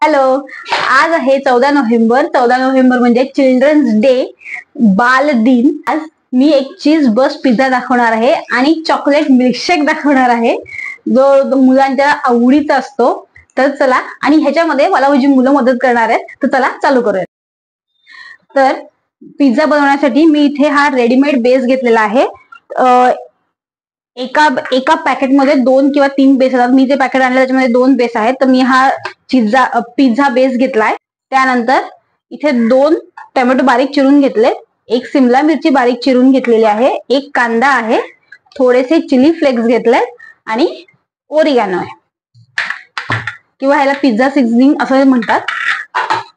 Hello, आज आहे 14 November. 14 November म्हणजे चिल्ड्रन्स डे, बाल दिन. आज मी एक चीज बस पिझ्झा दाखवणार आहे आणि चॉकलेट मिल्कशेक दाखवणार आहे, जो मुलांच्या आवडीचा असतो. तर चला, आणि ह्याच्यामध्ये मला जी मुलं मदत करणार आहेत, तर चला चालू करूया. तर पिझ्झा बनवण्यासाठी मी इथे हा रेडीमेड बेस घेतलेला आहे. एका पॅकेटमध्ये 2 किंवा 3 बेस असतात. मी जे पॅकेट आणलं त्याच्यामध्ये 2 बेस आहेत. तर मी हा पिझ्झा बेस घेतलाय. त्यानंतर इथे 2 टोमॅटो बारीक चिरून घेतले, 1 सिमला मिरची बारीक चिरून घेतलेली आहे, 1 कांदा आहे, थोडेसे चिली फ्लेक्स घेतले आणि ओरिगॅनो आहे, किंवा ह्याला पिझ्झा सीझनिंग असं म्हणतात.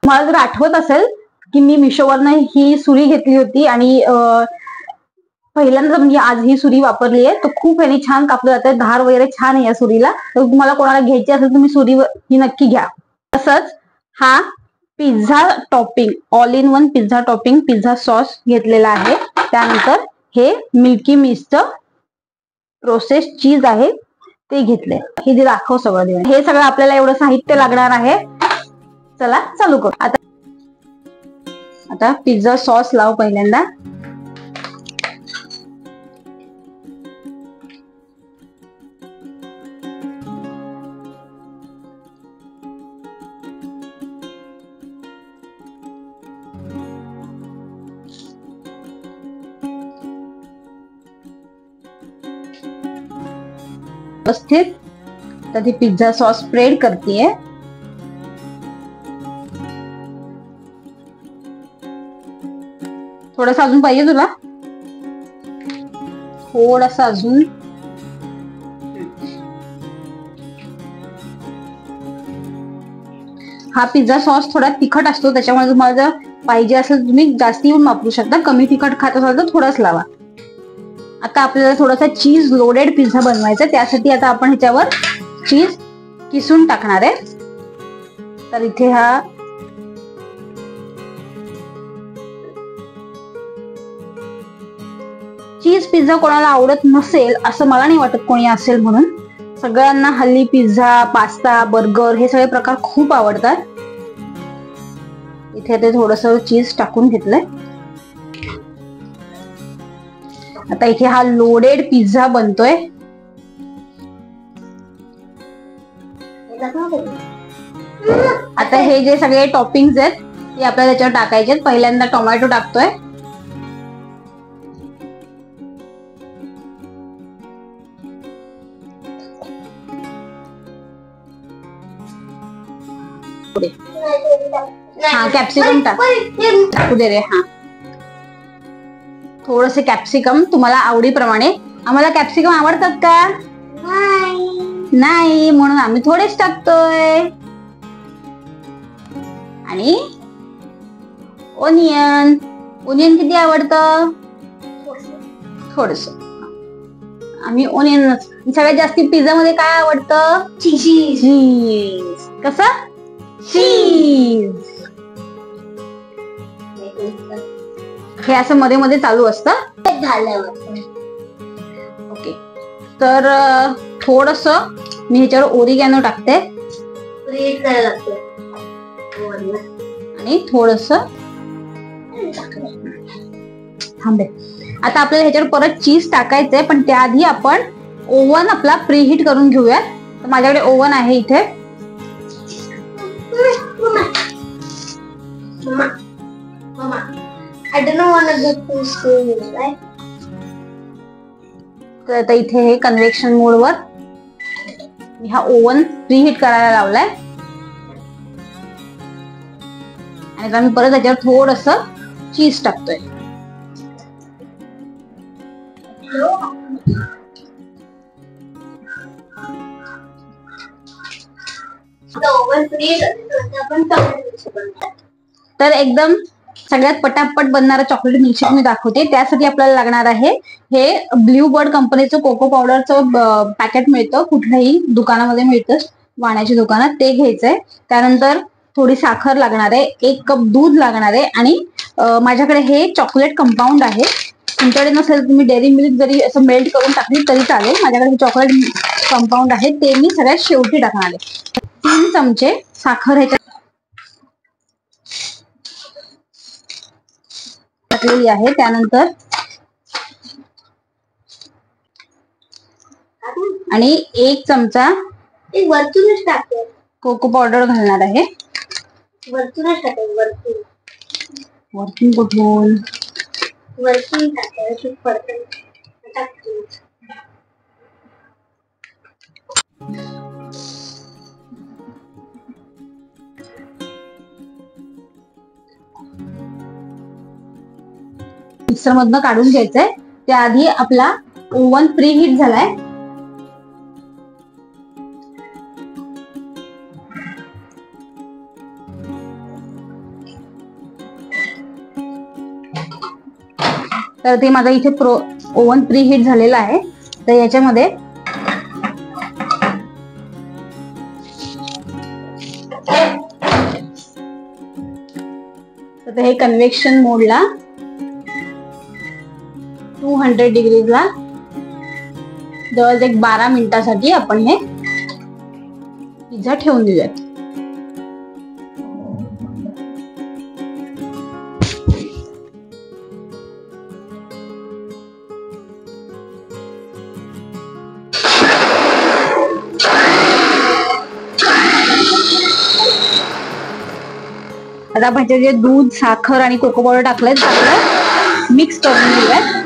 मला जर आठवत असेल की मी मिशोवरनं ही सुरी घेतली होती आणि पहिल्यांदा म्हणजे आज ही सुरी वापरली आहे. तर खूप ह्यानी छान कापलं जातं, धार वगैरे छान आहे या सुरीला. तर तुम्हाला कोणाला घ्यायची असेल तुम्ही सुरी ही नक्की घ्या. तसंच हा pizza topping, all in one pizza topping pizza sauce घेतलेला आहे. त्यानंतर हे मिल्की मिस्टचं प्रोसेस चीज आहे ते घेतले. हे जे दाखव सगळं, हे सगळं आपल्याला एवढं साहित्य लागणार आहे. चला चालू करू. आता पिझ्झा सॉस लाव पहिल्यांदा. व्यवस्थित तर ती पिझ्झा सॉस स्प्रेड करतेय. थोडासा अजून पाहिजे तुला? थोडासा अजून. हा पिझ्झा सॉस थोडा तिखट असतो, त्याच्यामुळे तुम्हाला जर पाहिजे असेल तुम्ही जास्ती येऊन वापरू शकता. कमी तिखट खात असाल तर थोडाच लावा. आता आपल्याला थोडासा चीज लोडेड पिझ्झा बनवायचा, त्यासाठी आता आपण ह्याच्यावर चीज किसून टाकणार आहे. तर इथे हा चीज पिझ्झा कोणाला आवडत नसेल असं मला नाही वाटत कोणी असेल म्हणून. सगळ्यांना हल्ली पिझ्झा, पास्ता, बर्गर हे सगळे प्रकार खूप आवडतात. इथे ते थोडस चीज टाकून घेतलंय. आता इथे हा लोडेड पिझ्झा बनतोय. आता हे जे सगळे टॉपिंग्स आहेत ते आपल्याला त्याच्यावर टाकायचे. पहिल्यांदा टोमॅटो टाकतोय. हा कॅप्सिकम टाकू दे रे. हा थोडस कॅप्सिकम तुम्हाला आवडीप्रमाणे. आम्हाला कॅप्सिकम आवडतात का? नाही, म्हणून आम्ही थोडेच टाकतोय. आणि ओनियन किती आवडतं? थोडस. आम्ही ओनियनच. सगळ्यात जास्त पिझ्झा मध्ये काय आवडतं? चीज. कसं? चीज. हे असं मध्ये मध्ये चालू असतं. ओके, तर थोडस मी ह्याच्यावर ओरिगॅनो टाकते आणि थोडस थांबे. आता आपल्याला ह्याच्यावर परत चीज टाकायचंय, पण त्याआधी आपण ओव्हन आपला प्रीहीट करून घेऊयात. तर माझ्याकडे ओव्हन आहे इथे. तर आता इथे हे कन्व्हेक्शन मोडवर मी हा ओव्हन प्रीहीट करायला लावलाय. आणि आता मी परत त्याच्यावर थोडस चीज टाकतोय. तर एकदम सगळ्यात पटापट बनणारा चॉकलेट मिल्कशेक मी दाखवते. त्यासाठी आपल्याला लागणार आहे हे ब्ल्यू बर्ड कंपनीचं कोको पावडरचं पॅकेट मिळतं, कुठल्याही दुकानामध्ये मिळतं, वाण्याच्या दुकानात, ते घ्यायचंय. त्यानंतर थोडी साखर लागणार आहे, 1 कप दूध लागणार आहे, आणि माझ्याकडे हे चॉकलेट कंपाऊंड आहे. तुमच्याकडे नसेल तुम्ही डेअरी मिल्क जरी असं मेल्ट करून टाकली तरी चालेल. माझ्याकडे चॉकलेट कंपाऊंड आहे, ते मी सगळ्यात शेवटी टाकणार आहे. 3 चमचे साखर ह्याच्यात टाकलेली आहे. त्यानंतर आणि 1 चमचा वरतूनच टाकते कोको पावडर घालणार आहे. वरतूनच टाकते वरतून कुठून वरतून टाकायचं पडतं टाकते. मिक्सर मधनं काढून घ्यायचंय. त्याआधी आपला ओव्हन प्री हीट झालाय. तर ते माझा इथे ओव्हन प्री हीट झालेला आहे. तर याच्यामध्ये तर हे कन्व्हेक्शन मोडला 200 डिग्रीजला जवळ एक 12 मिनिटासाठी आपण हे पिझ्झा ठेवून देऊयात. आता आपण जे दूध, साखर आणि कोको पावडर टाकलंय मिक्स करून घेऊयात.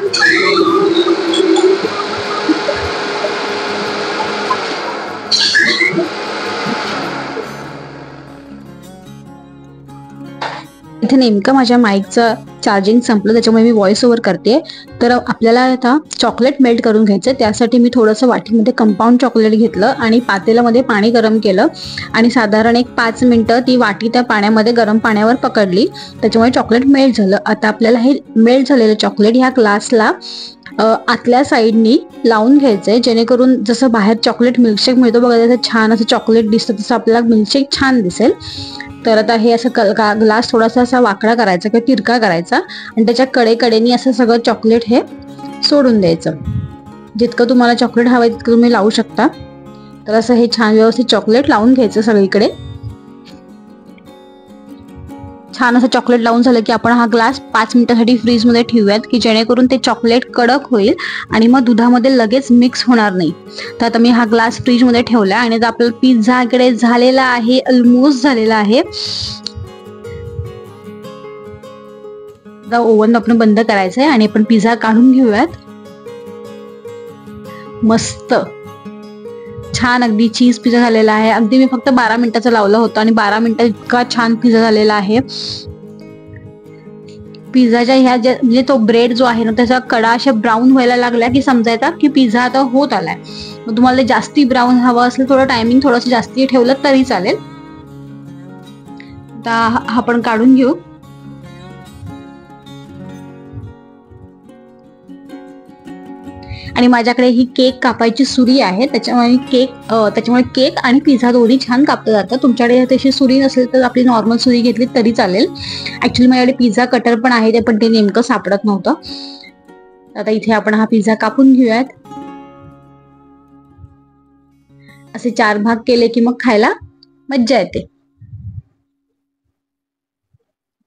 इथे नेमकं माझ्या माईकचं चार्जिंग संपलं, त्याच्यामुळे मी व्हॉइस ओव्हर करते. तर आपल्याला आता चॉकलेट मेल्ट करून घ्यायचं. त्यासाठी मी थोडंसं वाटीमध्ये कंपाऊंड चॉकलेट घेतलं आणि पातेल्यामध्ये पाणी गरम केलं आणि साधारण एक 5 मिनिटं ती वाटी त्या पाण्यामध्ये गरम पाण्यावर पकडली. त्याच्यामुळे चॉकलेट मेल्ट झालं. आता आपल्याला हे मेल्ट झालेलं चॉकलेट ह्या ग्लासला आतल्या साईडनी लावून घ्यायचंय, जेणेकरून जसं बाहेर चॉकलेट मिल्कशेक मिळतो बघा, त्याचं छान असं चॉकलेट दिसतं, तसं आपल्याला मिल्कशेक छान दिसेल. तर आता हे असं ग्लास थोडासा असा वाकडा करायचा किंवा तिरका करायचा आणि त्याच्या कडेकडेनी असं सगळं चॉकलेट हे सोडून द्यायचं. जितकं तुम्हाला चॉकलेट हवं तितकं तुम्ही लावू शकता. तर असं हे छान व्यवस्थित चॉकलेट लावून घ्यायचं सगळीकडे. छान असं चॉकलेट लावून झालं की आपण हा ग्लास 5 मिनिटांसाठी फ्रीजमध्ये ठेवूयात, की जेणेकरून ते चॉकलेट कडक होईल आणि मग दुधामध्ये लगेच मिक्स होणार नाही. तर आता मी हा ग्लास फ्रीजमध्ये ठेवला आणि आता आपला पिझ्झा इकडे झालेला आहे, ऑलमोस्ट झालेला आहे. आता ओव्हन आपण बंद करायचं आहे आणि आपण पिझ्झा काढून घेऊयात. मस्त छान अगदी चीज पिझ्झा झालेला आहे. अगदी मी फक्त 12 मिनिटाचा लावला होता आणि 12 मिनिटात इतका छान पिझ्झा झालेला आहे. पिझ्झाच्या ह्या म्हणजे तो ब्रेड जो आहे ना त्याचा कडा अशा ब्राऊन व्हायला लागला की समजायचा की पिझ्झा आता होत आलाय. मग तुम्हाला जास्ती ब्राऊन हवं असेल, थोडं टायमिंग थोडंसं जास्ती ठेवलं तरी चालेल. आता हा आपण काढून घेऊ. आणि माझ्याकडे ही केक कापायची सुरी आहे, त्याच्यामुळे केक आणि पिझ्झा दोन्ही छान कापलं जातं. तुमच्याकडे तशी सुरी नसेल तर आपली नॉर्मल सुरी घेतली तरी चालेल. ऍक्च्युली माझ्याकडे पिझ्झा कटर पण आहे, पण ते नेमकं सापडत नव्हतं. आता इथे आपण हा पिझ्झा कापून घेऊयात. असे 4 भाग केले की मग खायला मज्जा येते.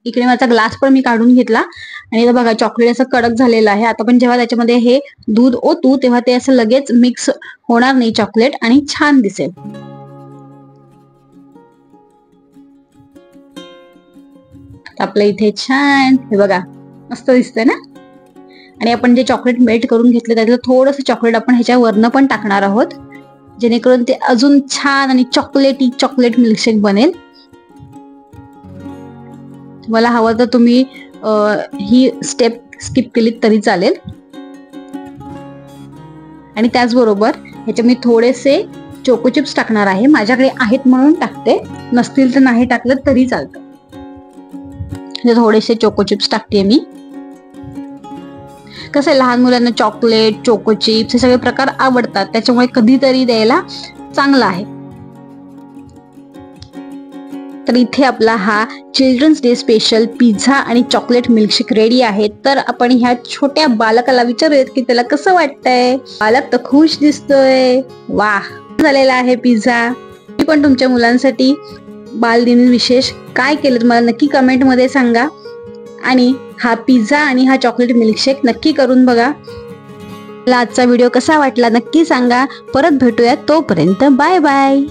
इकडे माझा ग्लास पण मी काढून घेतला आणि इथं बघा चॉकलेट असं कडक झालेलं आहे. आता पण जेव्हा त्याच्यामध्ये हे दूध ओतू तेव्हा ते असं लगेच मिक्स होणार नाही चॉकलेट आणि छान दिसेल. आपलं इथे छान हे बघा मस्त दिसतंय ना. आणि आपण जे चॉकलेट मेल्ट करून घेतलं त्यातलं थोडंसं चॉकलेट आपण ह्याच्या वरनं पण टाकणार आहोत, जेणेकरून ते अजून छान आणि चॉकलेट मिल्कशेक बनेल. तुम्हाला हवं तर तुम्ही ही स्टेप स्किप केली तरी चालेल. आणि त्याचबरोबर ह्याच्या मी थोडेसे चोको चिप्स टाकणार आहे. माझ्याकडे आहेत म्हणून टाकते, नसतील तर नाही टाकलं तरी चालतं. थोडेसे चोको चिप्स टाकते मी. कसं लहान मुलांना चॉकलेट, चोको चिप्स हे सगळे प्रकार आवडतात, त्याच्यामुळे कधीतरी द्यायला चांगला आहे. तर इथे आपला हा चिल्ड्रन्स डे स्पेशल पिझ्झा आणि चॉकलेट मिल्कशेक रेडी आहे. तर आपण ह्या छोट्या बालकाला विचारूयात की त्याला कसं वाटतंय. बालक तर खुश दिसतोय. वाह, झालेला आहे पिझ्झा. मी पण तुमच्या मुलांसाठी बालदिन विशेष काय केलं मला नक्की कमेंट मध्ये सांगा. आणि हा पिझ्झा आणि हा चॉकलेट मिल्कशेक नक्की करून बघा. मला आजचा व्हिडिओ कसा वाटला नक्की सांगा. परत भेटूया, तोपर्यंत बाय बाय.